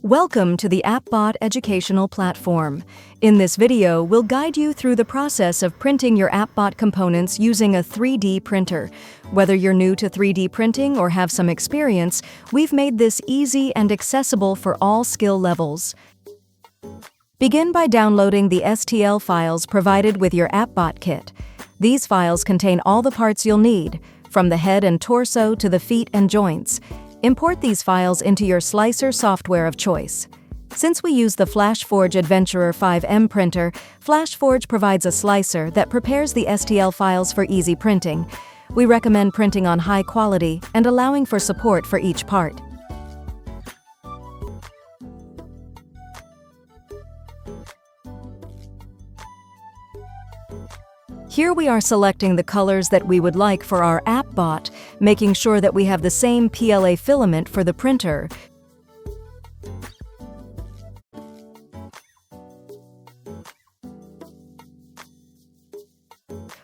Welcome to the AppBot educational platform. In this video, we'll guide you through the process of printing your AppBot components using a 3D printer. Whether you're new to 3D printing or have some experience, we've made this easy and accessible for all skill levels. Begin by downloading the STL files provided with your AppBot kit. These files contain all the parts you'll need, from the head and torso to the feet and joints. Import these files into your slicer software of choice. Since we use the FlashForge Adventurer 5M printer, FlashForge provides a slicer that prepares the STL files for easy printing. We recommend printing on high quality and allowing for support for each part. Here we are selecting the colors that we would like for our AppBot, making sure that we have the same PLA filament for the printer.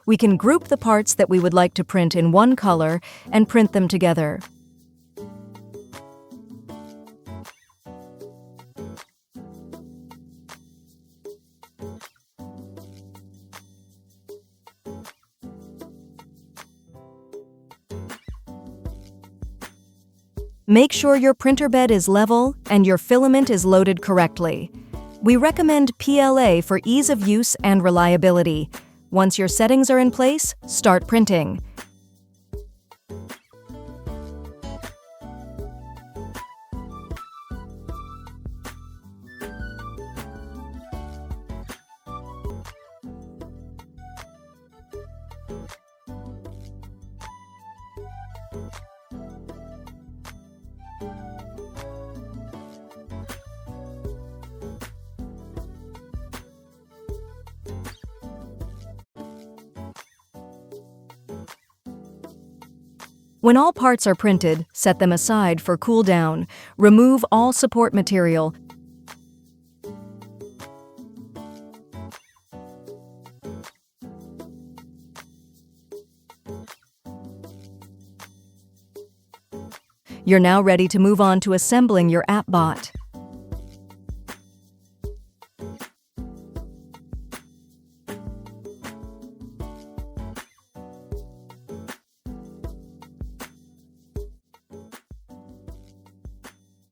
We can group the parts that we would like to print in one color and print them together. Make sure your printer bed is level and your filament is loaded correctly. We recommend PLA for ease of use and reliability. Once your settings are in place, start printing. When all parts are printed, set them aside for cool down. Remove all support material. You're now ready to move on to assembling your AppBot.